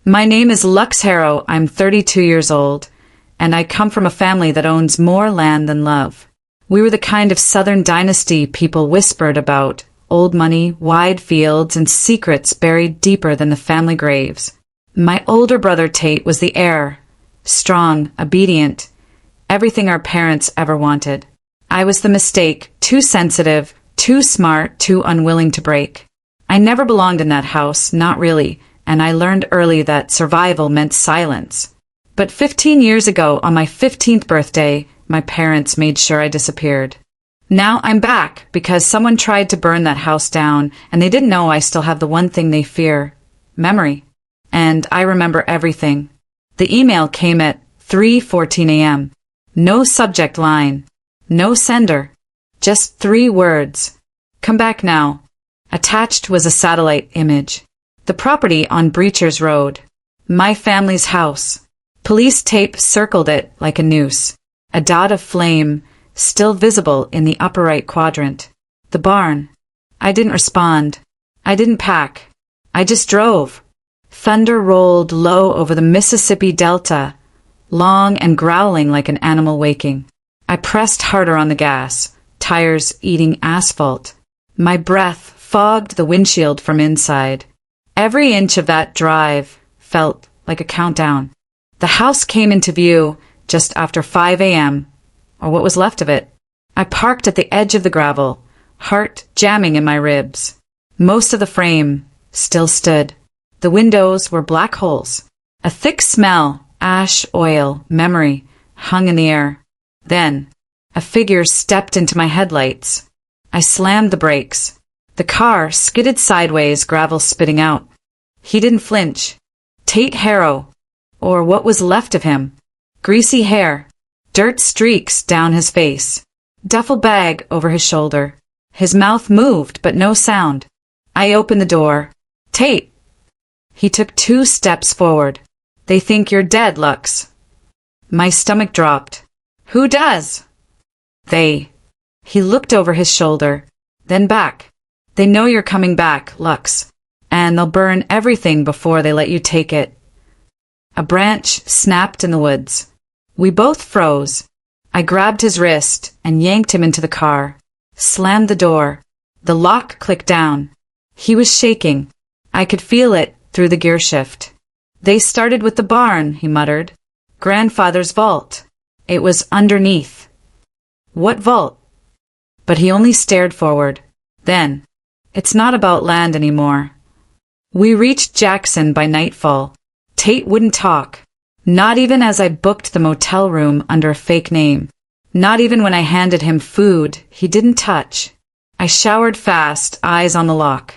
My name is Lux Harrow. I'm 32 years old, and I come from a family that owns more land than love. We were the kind of Southern dynasty people whispered about, old money, wide fields, and secrets buried deeper than the family graves. My older brother Tate was the heir, strong, obedient, everything our parents ever wanted. I was the mistake, too sensitive, too smart, too unwilling to break. I never belonged in that house, not really, and I learned early that survival meant silence. But 15 years ago, on my 15th birthday, my parents made sure I disappeared. Now I'm back because someone tried to burn that house down, and they didn't know I still have the one thing they fear: memory. And I remember everything. The email came at 3:14 a.m. No subject line. No sender. Just 3 words. Come back now. Attached was a satellite image. The property on Breachers Road. My family's house. Police tape circled it like a noose. A dot of flame, still visible in the upper right quadrant. The barn. I didn't respond. I didn't pack. I just drove. Thunder rolled low over the Mississippi Delta, long and growling like an animal waking. I pressed harder on the gas, tires eating asphalt. My breath fogged the windshield from inside. Every inch of that drive felt like a countdown. The house came into view just after 5 a.m., or what was left of it. I parked at the edge of the gravel, heart jamming in my ribs. Most of the frame still stood. The windows were black holes. A thick smell, ash, oil, memory, hung in the air. Then, a figure stepped into my headlights. I slammed the brakes. The car skidded sideways, gravel spitting out. He didn't flinch. Tate Harrow, or what was left of him. Greasy hair, dirt streaks down his face, duffel bag over his shoulder. His mouth moved, but no sound. I opened the door. Tate! He took 2 steps forward. They think you're dead, Lux. My stomach dropped. Who does? They. He looked over his shoulder, then back. They know you're coming back, Lux, and they'll burn everything before they let you take it. A branch snapped in the woods. We both froze. I grabbed his wrist and yanked him into the car, slammed the door. The lock clicked down. He was shaking. I could feel it through the gear shift. They started with the barn, he muttered. Grandfather's vault. It was underneath. What vault? But he only stared forward. Then, it's not about land anymore. We reached Jackson by nightfall. Tate wouldn't talk. Not even as I booked the motel room under a fake name. Not even when I handed him food, he didn't touch. I showered fast, eyes on the lock.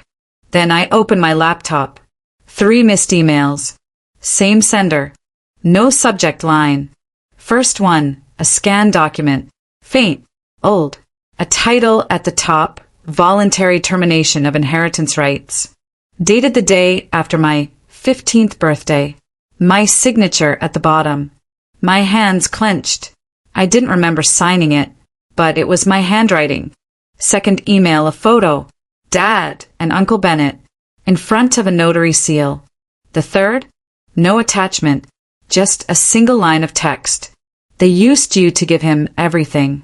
Then I opened my laptop. 3 missed emails. Same sender. No subject line. First one, a scanned document. Faint. Old. A title at the top, Voluntary Termination of Inheritance Rights. Dated the day after my 15th birthday. My signature at the bottom. My hands clenched. I didn't remember signing it, but it was my handwriting. Second email, a photo. Dad and Uncle Bennett, in front of a notary seal. The third? No attachment, just a single line of text. They used you to give him everything.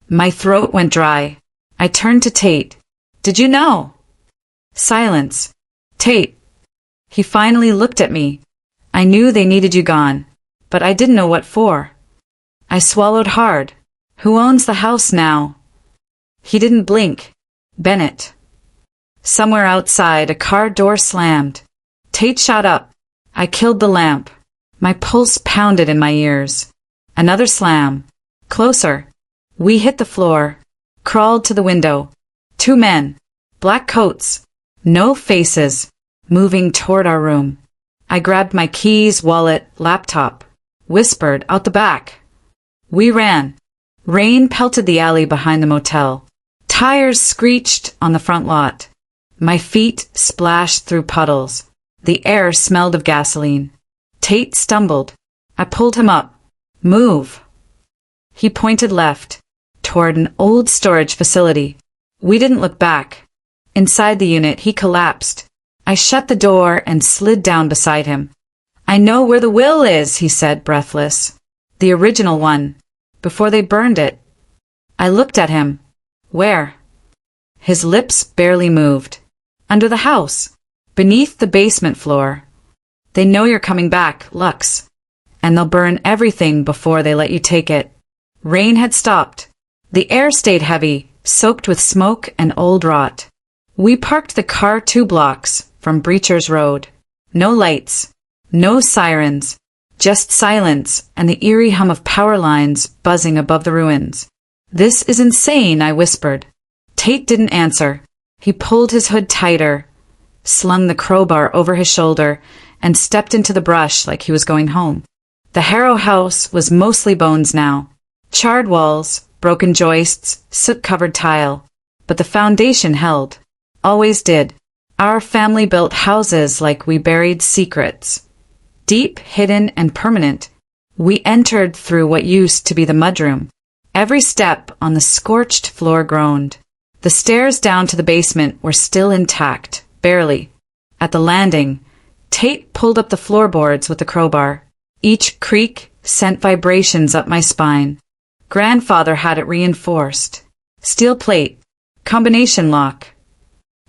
My throat went dry. I turned to Tate. Did you know? Silence. Tate. He finally looked at me. I knew they needed you gone, but I didn't know what for. I swallowed hard. Who owns the house now? He didn't blink. Bennett. Somewhere outside, a car door slammed. Tate shot up. I killed the lamp. My pulse pounded in my ears. Another slam. Closer. We hit the floor. Crawled to the window. 2 men. Black coats. No faces. Moving toward our room. I grabbed my keys, wallet, laptop. Whispered out the back. We ran. Rain pelted the alley behind the motel. Tires screeched on the front lot. My feet splashed through puddles. The air smelled of gasoline. Tate stumbled. I pulled him up. Move. He pointed left, toward an old storage facility. We didn't look back. Inside the unit, he collapsed. I shut the door and slid down beside him. I know where the will is, he said, breathless. The original one. Before they burned it. I looked at him. Where? His lips barely moved. Under the house. Beneath the basement floor. They know you're coming back, Lux. And they'll burn everything before they let you take it. Rain had stopped. The air stayed heavy, soaked with smoke and old rot. We parked the car 2 blocks from Breacher's Road. No lights. No sirens. Just silence and the eerie hum of power lines buzzing above the ruins. This is insane, I whispered. Tate didn't answer. He pulled his hood tighter, slung the crowbar over his shoulder, and stepped into the brush like he was going home. The Harrow house was mostly bones now. Charred walls, broken joists, soot-covered tile. But the foundation held. Always did. Our family built houses like we buried secrets. Deep, hidden, and permanent. We entered through what used to be the mudroom. Every step on the scorched floor groaned. The stairs down to the basement were still intact, barely. At the landing, Tate pulled up the floorboards with the crowbar. Each creak sent vibrations up my spine. Grandfather had it reinforced. Steel plate. Combination lock.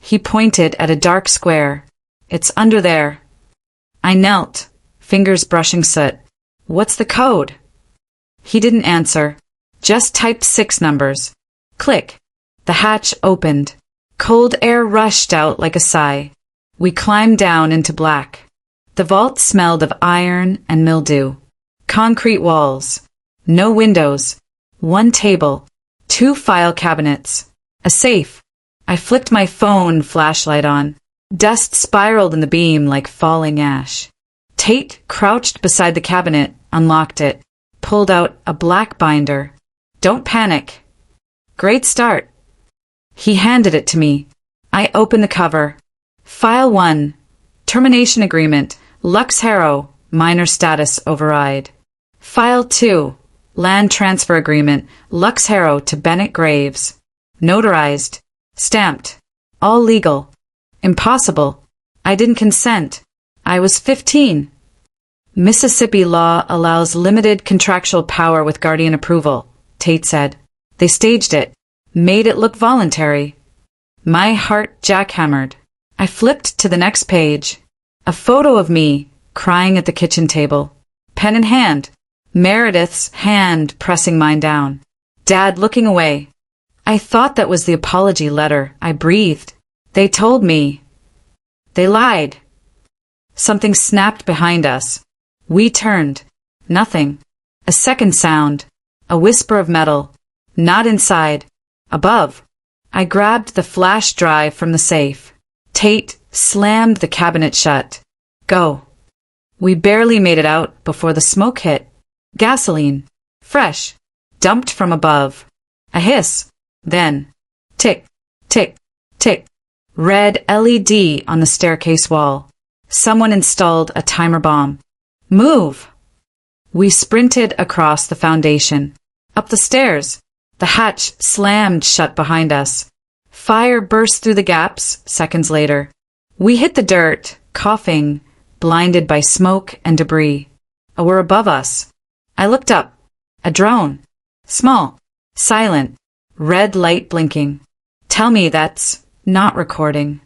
He pointed at a dark square. It's under there. I knelt, fingers brushing soot. What's the code? He didn't answer. Just typed 6 numbers. Click. The hatch opened. Cold air rushed out like a sigh. We climbed down into black. The vault smelled of iron and mildew. Concrete walls. No windows. 1 table. 2 file cabinets. A safe. I flicked my phone flashlight on. Dust spiraled in the beam like falling ash. Tate crouched beside the cabinet, unlocked it, pulled out a black binder. Don't panic. Great start. He handed it to me. I opened the cover. File 1. Termination agreement. Lux Harrow. Minor status override. File 2. Land transfer agreement. Lux Harrow to Bennett Graves. Notarized. Stamped. All legal. Impossible. I didn't consent. I was 15. Mississippi law allows limited contractual power with guardian approval, Tate said. They staged it. Made it look voluntary. My heart jackhammered. I flipped to the next page. A photo of me, crying at the kitchen table. Pen in hand. Meredith's hand pressing mine down. Dad looking away. I thought that was the apology letter. I breathed. They told me. They lied. Something snapped behind us. We turned. Nothing. A second sound. A whisper of metal. Not inside. Above. I grabbed the flash drive from the safe. Tate slammed the cabinet shut. Go. We barely made it out before the smoke hit. Gasoline. Fresh. Dumped from above. A hiss. Then. Tick. Tick. Tick. Red LED on the staircase wall. Someone installed a timer bomb. Move! We sprinted across the foundation. Up the stairs. The hatch slammed shut behind us. Fire burst through the gaps seconds later. We hit the dirt, coughing, blinded by smoke and debris. Were above us. I looked up. A drone. Small. Silent. Red light blinking. Tell me that's not recording.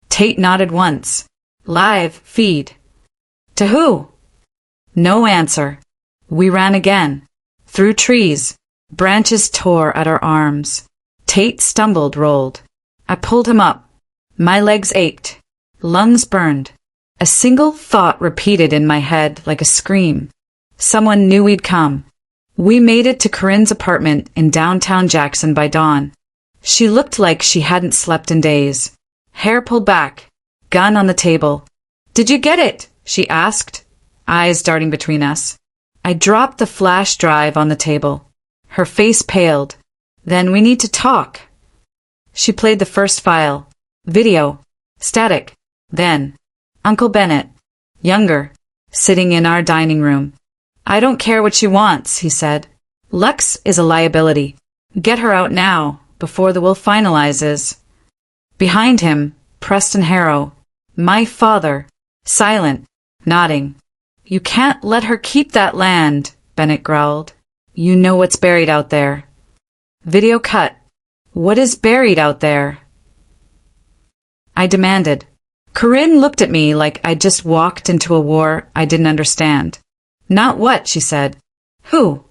Tate nodded once. Live feed. To who? No answer. We ran again. Through trees. Branches tore at our arms. Tate stumbled, rolled. I pulled him up. My legs ached. Lungs burned. A single thought repeated in my head like a scream. Someone knew we'd come. We made it to Corinne's apartment in downtown Jackson by dawn. She looked like she hadn't slept in days. Hair pulled back. Gun on the table. Did you get it? She asked, eyes darting between us. I dropped the flash drive on the table. Her face paled. Then we need to talk. She played the first file. Video. Static. Then. Uncle Bennett. Younger. Sitting in our dining room. I don't care what she wants, he said. Lux is a liability. Get her out now, before the will finalizes. Behind him, Preston Harrow. My father. Silent. nodding. You can't let her keep that land, Bennett growled. You know what's buried out there. Video cut. What is buried out there? I demanded. Corinne looked at me like I'd just walked into a war I didn't understand. Not what, she said. Who?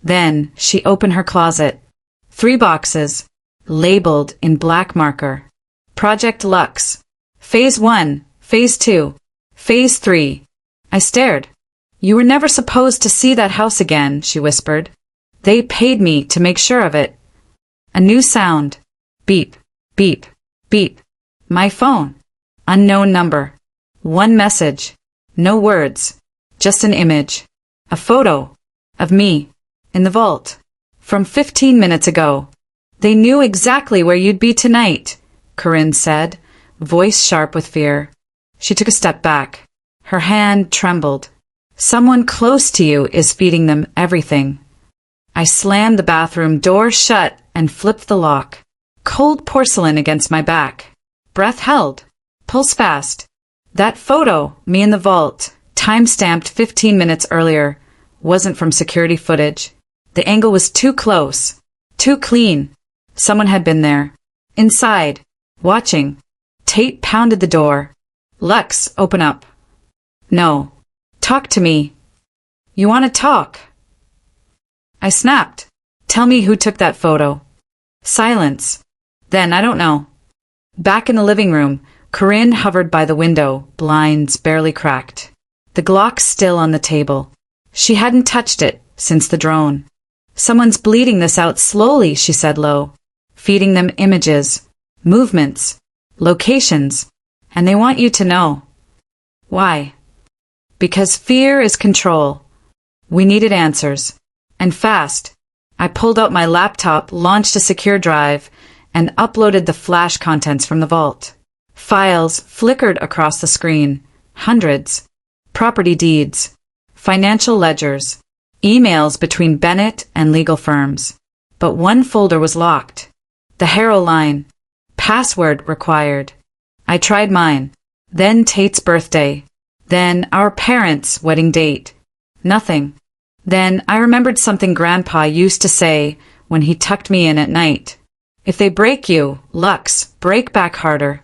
Then she opened her closet. 3 boxes, labeled in black marker. Project Lux. Phase 1, Phase 2, Phase 3. I stared. You were never supposed to see that house again, she whispered. They paid me to make sure of it. A new sound. Beep, beep, beep. My phone. Unknown number. 1 message. No words. Just an image. A photo. Of me. In the vault. From 15 minutes ago. They knew exactly where you'd be tonight, Corinne said, voice sharp with fear. She took a step back. Her hand trembled. Someone close to you is feeding them everything. I slammed the bathroom door shut and flipped the lock. Cold porcelain against my back. Breath held. Pulse fast. That photo, me in the vault, time-stamped 15 minutes earlier, wasn't from security footage. The angle was too close. Too clean. Someone had been there. Inside. Watching. Tate pounded the door. Lux, open up. No. Talk to me. You want to talk? I snapped. Tell me who took that photo. Silence. Then I don't know. Back in the living room, Corinne hovered by the window, blinds barely cracked. The Glock still on the table. She hadn't touched it since the drone. Someone's bleeding this out slowly, she said low. Feeding them images, movements, locations, and they want you to know. Why? Because fear is control. We needed answers. And fast. I pulled out my laptop, launched a secure drive, and uploaded the flash contents from the vault. Files flickered across the screen. Hundreds. Property deeds. Financial ledgers. Emails between Bennett and legal firms. But one folder was locked. The Harrow line. Password required. I tried mine. Then Tate's birthday. Then our parents' wedding date. Nothing. Then I remembered something Grandpa used to say when he tucked me in at night. If they break you, Lux, break back harder.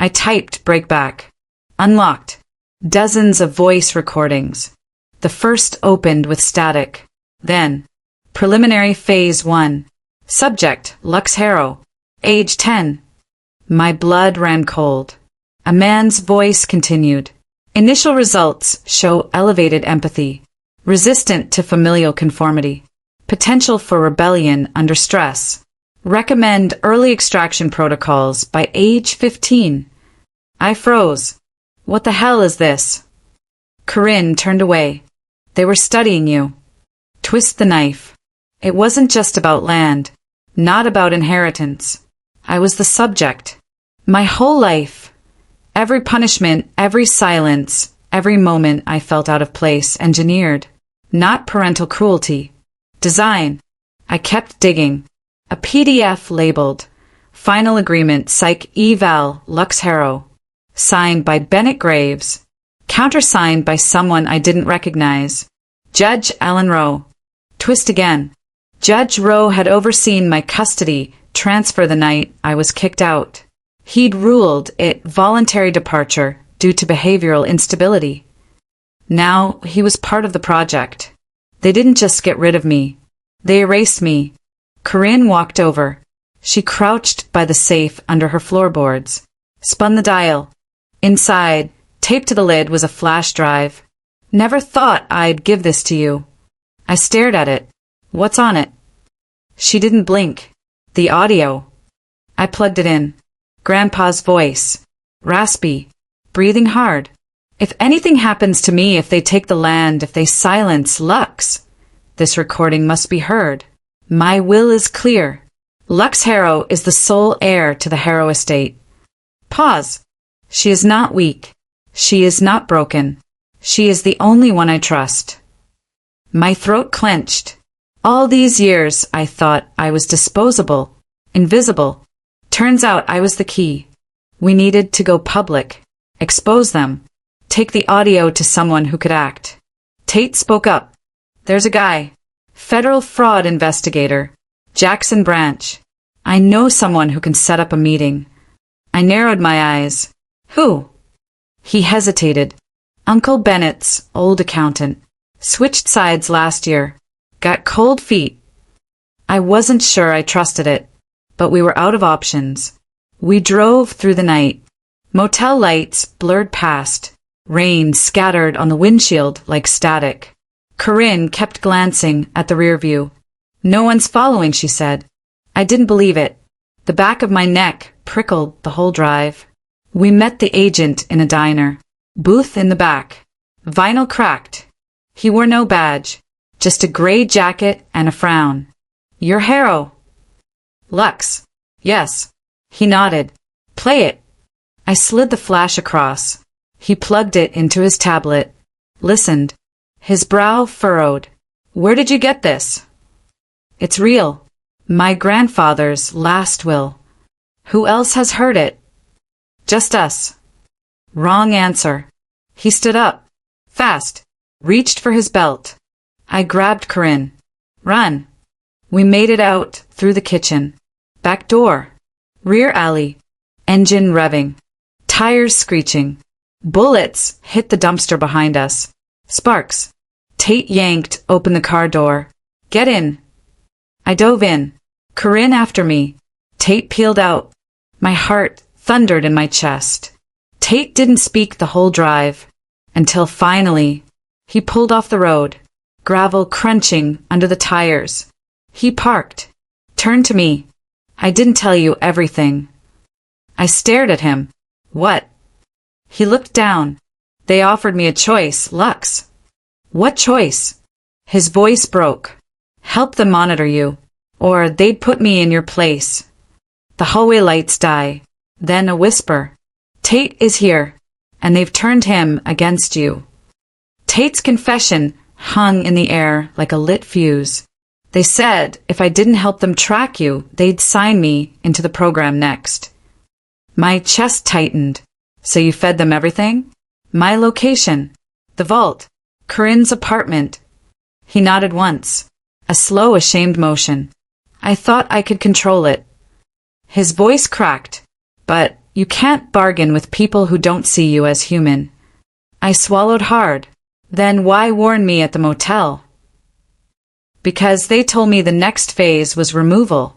I typed break back. Unlocked. Dozens of voice recordings. The first opened with static. Then, preliminary phase 1. Subject, Lux Harrow. Age 10. My blood ran cold. A man's voice continued. Initial results show elevated empathy. Resistant to familial conformity. Potential for rebellion under stress. Recommend early extraction protocols by age 15. I froze. What the hell is this? Corinne turned away. They were studying you. Twist the knife. It wasn't just about land. Not about inheritance. I was the subject. My whole life. Every punishment, every silence, every moment I felt out of place, engineered. Not parental cruelty. Design. I kept digging. A PDF labeled. Final agreement, psych eval, Lux Harrow. Signed by Bennett Graves. Countersigned by someone I didn't recognize. Judge Alan Rowe. Twist again. Judge Rowe had overseen my custody transfer the night I was kicked out. He'd ruled it voluntary departure due to behavioral instability. Now he was part of the project. They didn't just get rid of me. They erased me. Corinne walked over. She crouched by the safe under her floorboards. Spun the dial. Inside, taped to the lid, was a flash drive. Never thought I'd give this to you. I stared at it. What's on it? She didn't blink. The audio. I plugged it in. Grandpa's voice. Raspy. Breathing hard. If anything happens to me, if they take the land, if they silence Lux, this recording must be heard. My will is clear. Lux Harrow is the sole heir to the Harrow estate. Pause. She is not weak. She is not broken. She is the only one I trust. My throat clenched. All these years I thought I was disposable, invisible. Turns out I was the key. We needed to go public, expose them. Take the audio to someone who could act. Tate spoke up. There's a guy. Federal fraud investigator. Jackson Branch. I know someone who can set up a meeting. I narrowed my eyes. Who? He hesitated. Uncle Bennett's old accountant. Switched sides last year. Got cold feet. I wasn't sure I trusted it, but we were out of options. We drove through the night. Motel lights blurred past. Rain scattered on the windshield like static. Corinne kept glancing at the rear view. No one's following, she said. I didn't believe it. The back of my neck prickled the whole drive. We met the agent in a diner. Booth in the back. Vinyl cracked. He wore no badge, just a gray jacket and a frown. You're Harrow. Lux. Yes. He nodded. Play it. I slid the flash across. He plugged it into his tablet. Listened. His brow furrowed. Where did you get this? It's real. My grandfather's last will. Who else has heard it? Just us. Wrong answer. He stood up. Fast. Reached for his belt. I grabbed Corinne. Run. We made it out through the kitchen. Back door. Rear alley. Engine revving. Tires screeching. Bullets hit the dumpster behind us. Sparks. Tate yanked open the car door. Get in. I dove in. Corinne after me. Tate peeled out. My heart thundered in my chest. Tate didn't speak the whole drive. Until finally, he pulled off the road. Gravel crunching under the tires. He parked. Turned to me. I didn't tell you everything. I stared at him. What? He looked down. They offered me a choice, Lux. What choice? His voice broke. Help them monitor you, or they'd put me in your place. The hallway lights die. Then a whisper. Tate is here, and they've turned him against you. Tate's confession hung in the air like a lit fuse. They said if I didn't help them track you, they'd sign me into the program next. My chest tightened. So you fed them everything? My location. The vault. Corinne's apartment. He nodded once. A slow, ashamed motion. I thought I could control it. His voice cracked. But you can't bargain with people who don't see you as human. I swallowed hard. Then why warn me at the motel? Because they told me the next phase was removal.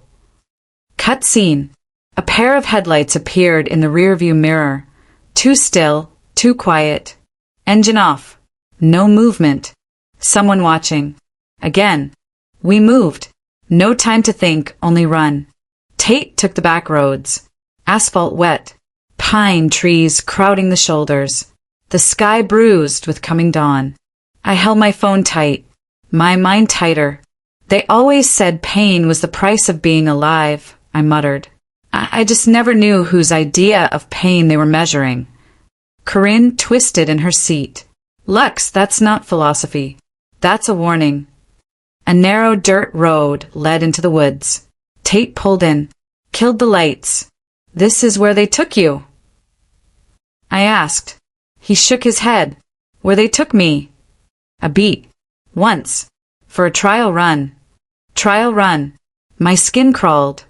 Cut scene. A pair of headlights appeared in the rearview mirror. Too still, too quiet. Engine off. No movement. Someone watching. Again. We moved. No time to think, only run. Tate took the back roads. Asphalt wet. Pine trees crowding the shoulders. The sky bruised with coming dawn. I held my phone tight. My mind tighter. They always said pain was the price of being alive, I muttered. I just never knew whose idea of pain they were measuring. Corinne twisted in her seat. Lux, that's not philosophy. That's a warning. A narrow dirt road led into the woods. Tate pulled in. Killed the lights. This is where they took you? I asked. He shook his head. Where they took me. A beat. Once. For a trial run. Trial run. My skin crawled.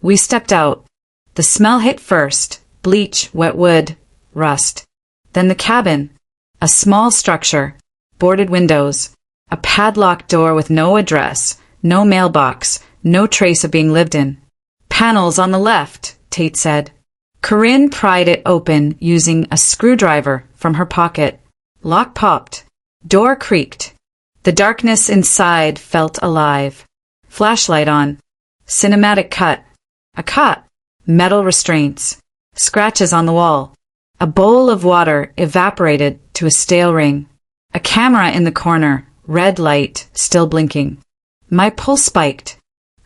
We stepped out. The smell hit first. Bleach, wet wood, rust. Then the cabin. A small structure. Boarded windows. A padlocked door with no address. No mailbox. No trace of being lived in. Panels on the left, Tate said. Corinne pried it open using a screwdriver from her pocket. Lock popped. Door creaked. The darkness inside felt alive. Flashlight on. Cinematic cut. A cot. Metal restraints. Scratches on the wall. A bowl of water evaporated to a stale ring. A camera in the corner. Red light still blinking. My pulse spiked.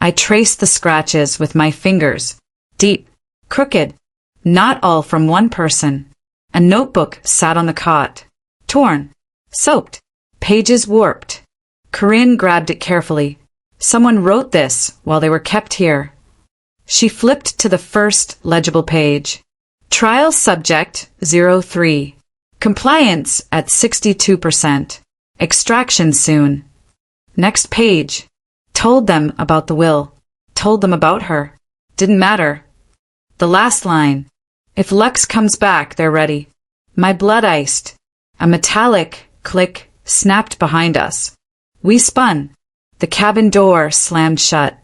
I traced the scratches with my fingers. Deep. Crooked. Not all from one person. A notebook sat on the cot. Torn. Soaked. Pages warped. Corinne grabbed it carefully. Someone wrote this while they were kept here. She flipped to the first legible page. Trial subject 03. Compliance at 62%. Extraction soon. Next page. Told them about the will. Told them about her. Didn't matter. The last line. If Lux comes back, they're ready. My blood iced. A metallic click snapped behind us. We spun. The cabin door slammed shut.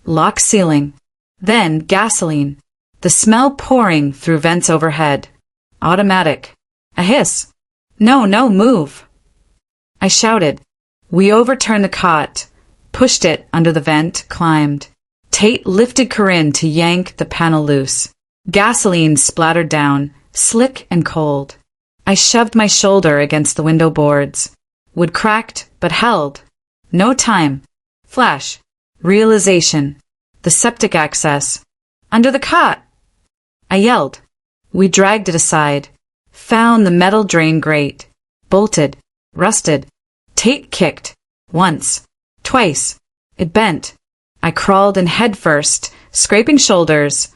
Lock ceiling. Then gasoline. The smell pouring through vents overhead. Automatic. A hiss. No, move. I shouted. We overturned the cot, pushed it under the vent, climbed. Tate lifted Corinne to yank the panel loose. Gasoline splattered down, slick and cold. I shoved my shoulder against the window boards. Wood cracked, but held. No time. Flash. Realization. The septic access. Under the cot. I yelled. We dragged it aside. Found the metal drain grate. Bolted. Rusted. Tate kicked. Once. Twice. It bent. I crawled in head first, scraping shoulders,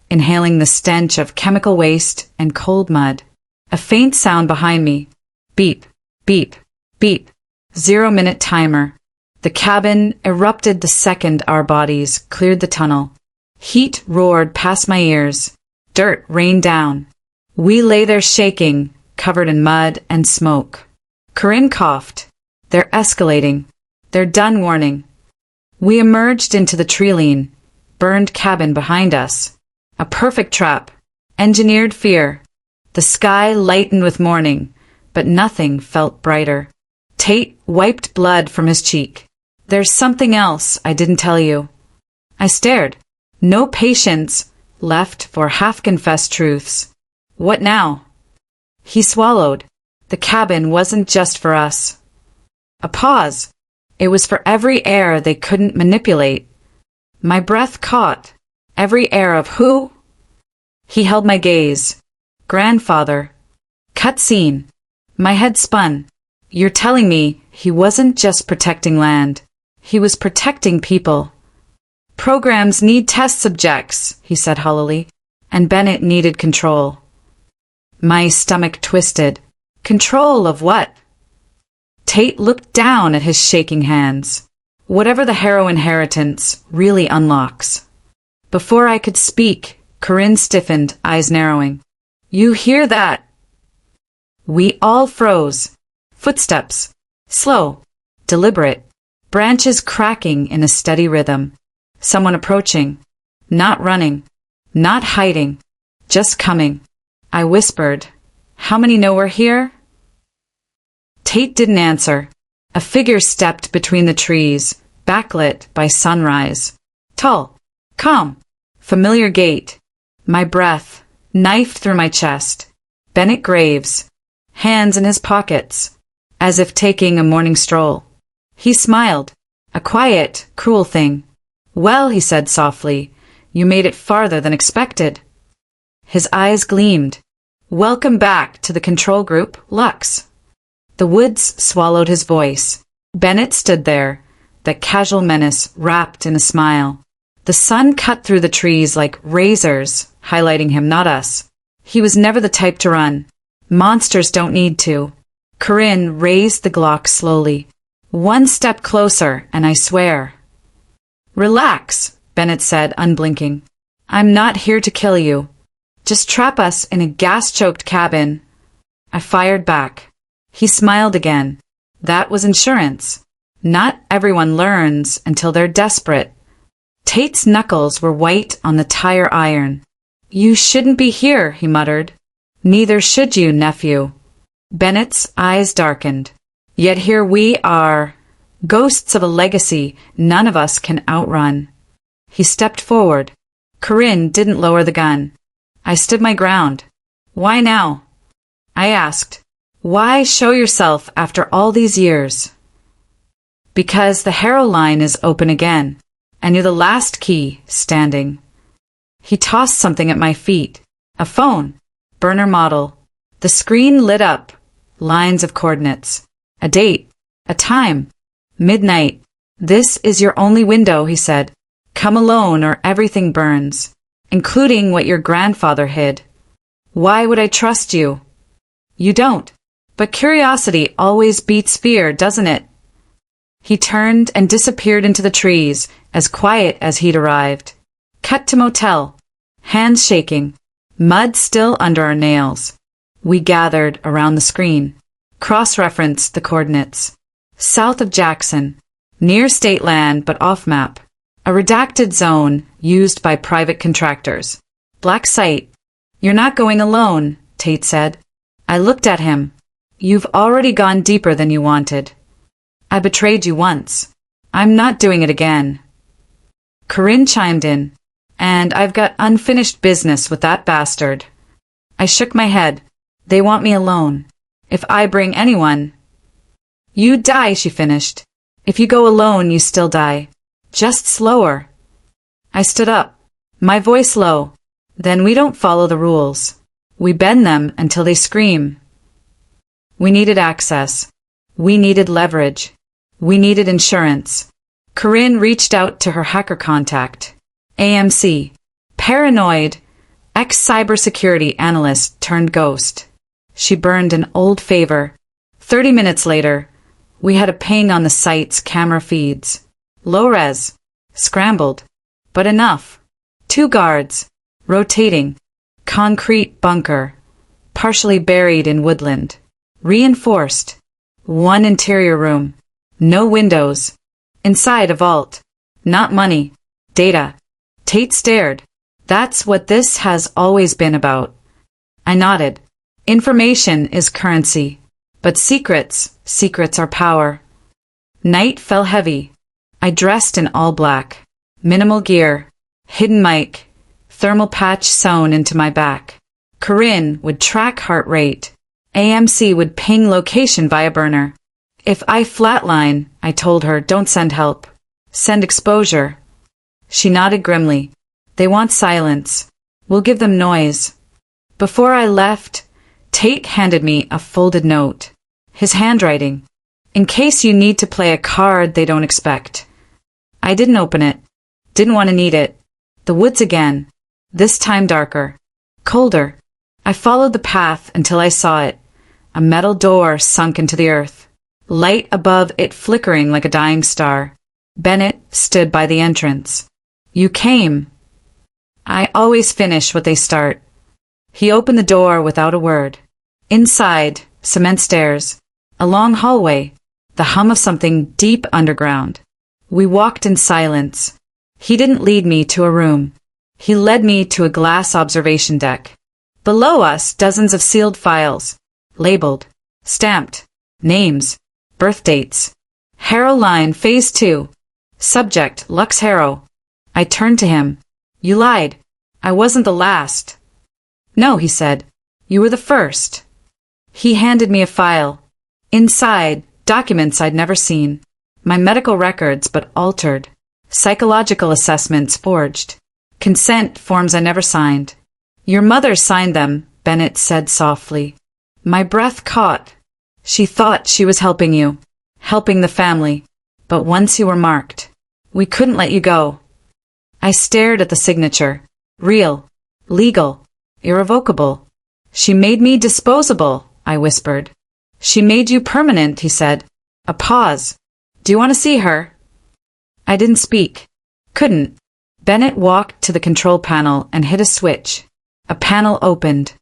inhaling the stench of chemical waste and cold mud. A faint sound behind me. Beep. Beep. Beep. 0-minute timer. The cabin erupted the second our bodies cleared the tunnel. Heat roared past my ears. Dirt rained down. We lay there shaking, covered in mud and smoke. Corinne coughed. They're escalating. They're done warning. We emerged into the treeline, burned cabin behind us. A perfect trap. Engineered fear. The sky lightened with morning, but nothing felt brighter. Tate wiped blood from his cheek. There's something else I didn't tell you. I stared. No patience left for half-confessed truths. What now? He swallowed. The cabin wasn't just for us. A pause. It was for every heir they couldn't manipulate. My breath caught. Every heir of who? He held my gaze. Grandfather. Cut scene. My head spun. You're telling me he wasn't just protecting land. He was protecting people. Programs need test subjects, he said hollowly, and Bennett needed control. My stomach twisted. Control of what? Tate looked down at his shaking hands. Whatever the Harrow inheritance really unlocks. Before I could speak, Corinne stiffened, eyes narrowing. You hear that? We all froze. Footsteps. Slow. Deliberate. Branches cracking in a steady rhythm. Someone approaching. Not running. Not hiding. Just coming. I whispered, How many know we're here? Tate didn't answer. A figure stepped between the trees, backlit by sunrise. Tall. Calm. Familiar gait. My breath, knifed through my chest. Bennett Graves. Hands in his pockets, as if taking a morning stroll. He smiled. A quiet, cruel thing. Well, he said softly, you made it farther than expected. His eyes gleamed. Welcome back to the control group, Lux. The woods swallowed his voice. Bennett stood there, that casual menace wrapped in a smile. The sun cut through the trees like razors, highlighting him, not us. He was never the type to run. Monsters don't need to. Corinne raised the Glock slowly. One step closer, and I swear. Relax, Bennett said, unblinking. I'm not here to kill you. Just trap us in a gas-choked cabin. I fired back. He smiled again. That was insurance. Not everyone learns until they're desperate. Tate's knuckles were white on the tire iron. You shouldn't be here, he muttered. Neither should you, nephew. Bennett's eyes darkened. Yet here we are, ghosts of a legacy none of us can outrun. He stepped forward. Corinne didn't lower the gun. I stood my ground. Why now? I asked. Why show yourself after all these years? Because the Harrow line is open again, and you're the last key standing. He tossed something at my feet. A phone. Burner model. The screen lit up. Lines of coordinates. A date. A time. Midnight. This is your only window, he said. Come alone or everything burns, including what your grandfather hid. Why would I trust you? You don't. But curiosity always beats fear, doesn't it? He turned and disappeared into the trees, as quiet as he'd arrived. Cut to motel. Hands shaking. Mud still under our nails. We gathered around the screen. Cross-referenced the coordinates. South of Jackson. Near state land but off-map. A redacted zone used by private contractors. Black site. You're not going alone, Tate said. I looked at him. You've already gone deeper than you wanted. I betrayed you once. I'm not doing it again. Corinne chimed in. And I've got unfinished business with that bastard. I shook my head. They want me alone. If I bring anyone... You die, she finished. If you go alone, you still die. Just slower. I stood up, my voice low. Then we don't follow the rules. We bend them until they scream. We needed access. We needed leverage. We needed insurance. Corinne reached out to her hacker contact. AMC. Paranoid. Ex-cybersecurity analyst turned ghost. She burned an old favor. 30 minutes later, we had a ping on the site's camera feeds. Low res. Scrambled. But enough. 2 guards. Rotating. Concrete bunker. Partially buried in woodland. Reinforced. 1 interior room. No windows. Inside a vault. Not money. Data. Tate stared. That's what this has always been about. I nodded. Information is currency. But secrets are power. Night fell heavy. I dressed in all black. Minimal gear. Hidden mic. Thermal patch sewn into my back. Corinne would track heart rate. AMC would ping location via burner. If I flatline, I told her, don't send help. Send exposure. She nodded grimly. They want silence. We'll give them noise. Before I left, Tate handed me a folded note. His handwriting. In case you need to play a card they don't expect. I didn't open it. Didn't want to need it. The woods again. This time darker. Colder. I followed the path until I saw it. A metal door sunk into the earth. Light above it flickering like a dying star. Bennett stood by the entrance. You came. I always finish what they start. He opened the door without a word. Inside, cement stairs. A long hallway. The hum of something deep underground. We walked in silence. He didn't lead me to a room. He led me to a glass observation deck. Below us, dozens of sealed files. Labeled. Stamped. Names. Birth dates. Harrow line, phase 2. Subject, Lux Harrow. I turned to him. You lied. I wasn't the last. No, he said. You were the first. He handed me a file. Inside, documents I'd never seen. My medical records, but altered. Psychological assessments forged. Consent forms I never signed. Your mother signed them, Bennett said softly. My breath caught. She thought she was helping you. Helping the family. But once you were marked, we couldn't let you go. I stared at the signature. Real. Legal. Irrevocable. She made me disposable, I whispered. She made you permanent, he said. A pause. Do you want to see her? I didn't speak. Couldn't. Bennett walked to the control panel and hit a switch. A panel opened.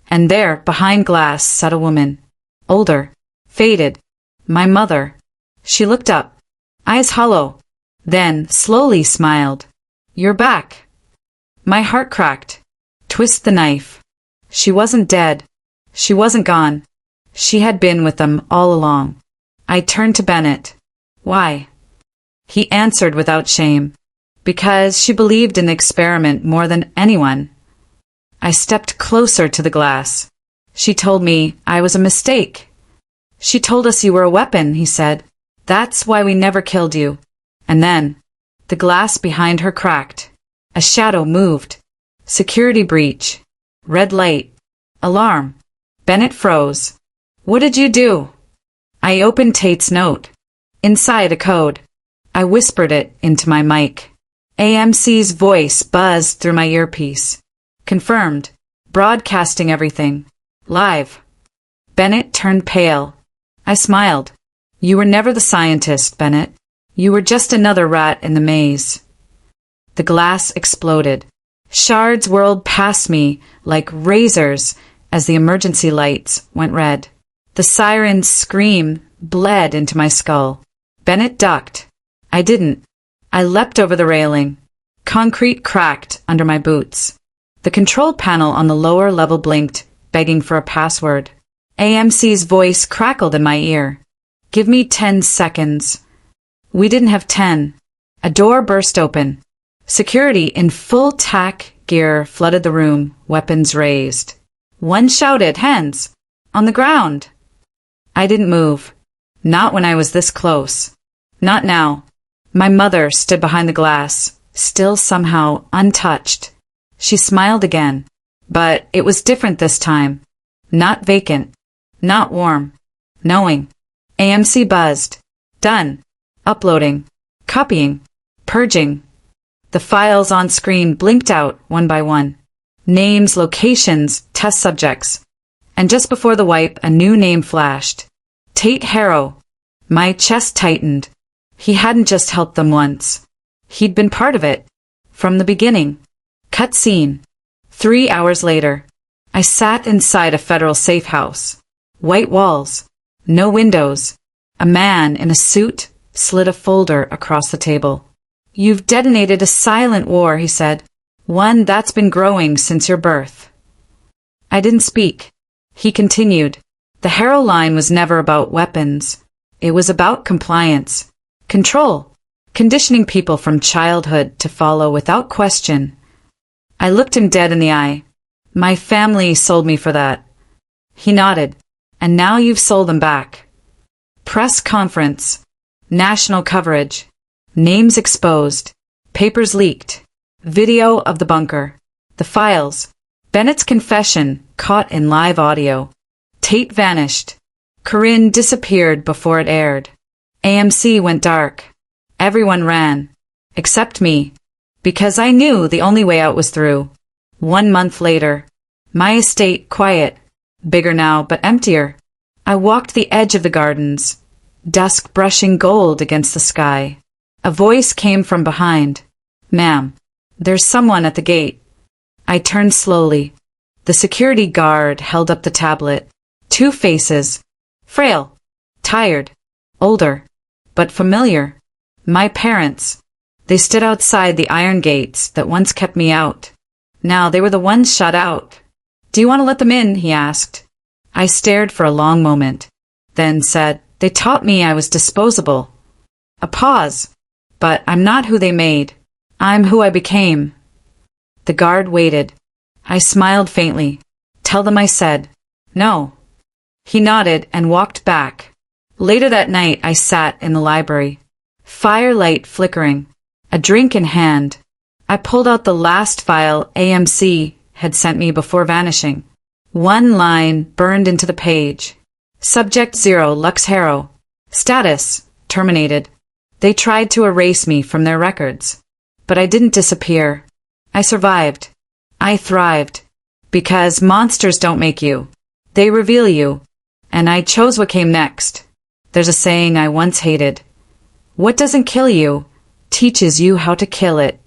And there, behind glass, sat a woman. Older. Faded. My mother. She looked up. Eyes hollow. Then, slowly smiled. You're back. My heart cracked. Twist the knife. She wasn't dead. She wasn't gone. She had been with them all along. I turned to Bennett. Why? He answered without shame. Because she believed in the experiment more than anyone. I stepped closer to the glass. She told me I was a mistake. She told us you were a weapon, he said. That's why we never killed you. And then, the glass behind her cracked. A shadow moved. Security breach. Red light. Alarm. Bennett froze. What did you do? I opened Tate's note. Inside a code. I whispered it into my mic. AMC's voice buzzed through my earpiece. Confirmed. Broadcasting everything. Live. Bennett turned pale. I smiled. You were never the scientist, Bennett. You were just another rat in the maze. The glass exploded. Shards whirled past me like razors as the emergency lights went red. The siren's scream bled into my skull. Bennett ducked. I didn't. I leapt over the railing. Concrete cracked under my boots. The control panel on the lower level blinked, begging for a password. AMC's voice crackled in my ear. Give me 10 seconds. We didn't have 10. A door burst open. Security in full tack gear flooded the room, weapons raised. One shouted, "Hands!" On the ground. I didn't move. Not when I was this close. Not now. My mother stood behind the glass, still somehow untouched. She smiled again. But it was different this time. Not vacant. Not warm. Knowing. AMC buzzed. Done. Uploading. Copying. Purging. The files on screen blinked out one by one. Names, locations, test subjects. And just before the wipe, a new name flashed. Tate Harrow. My chest tightened. He hadn't just helped them once. He'd been part of it. From the beginning. Cut scene. 3 hours later. I sat inside a federal safe house. White walls. No windows. A man in a suit slid a folder across the table. You've detonated a silent war, he said. One that's been growing since your birth. I didn't speak. He continued. The Harrow line was never about weapons. It was about compliance. Control. Conditioning people from childhood to follow without question. I looked him dead in the eye. My family sold me for that. He nodded. And now you've sold them back. Press conference. National coverage. Names exposed. Papers leaked. Video of the bunker. The files. Bennett's confession caught in live audio. Tate vanished. Corinne disappeared before it aired. AMC went dark. Everyone ran. Except me. Because I knew the only way out was through. 1 month later. My estate quiet. Bigger now, but emptier. I walked the edge of the gardens. Dusk brushing gold against the sky. A voice came from behind. Ma'am, there's someone at the gate. I turned slowly. The security guard held up the tablet. 2 faces. Frail. Tired. Older. But familiar. My parents. They stood outside the iron gates that once kept me out. Now they were the ones shut out. Do you want to let them in? He asked. I stared for a long moment. Then said, they taught me I was disposable. A pause. But I'm not who they made. I'm who I became. The guard waited. I smiled faintly. Tell them I said, no. He nodded and walked back. Later that night I sat in the library. Firelight flickering. A drink in hand. I pulled out the last file AMC had sent me before vanishing. 1 line burned into the page. Subject 0 Lux Harrow. Status terminated. They tried to erase me from their records. But I didn't disappear. I survived. I thrived. Because monsters don't make you. They reveal you. And I chose what came next. There's a saying I once hated. What doesn't kill you teaches you how to kill it.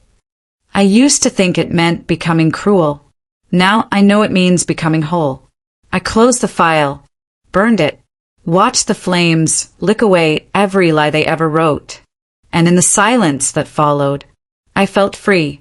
I used to think it meant becoming cruel. Now I know it means becoming whole. I closed the file, burned it, watched the flames lick away every lie they ever wrote. And in the silence that followed, I felt free.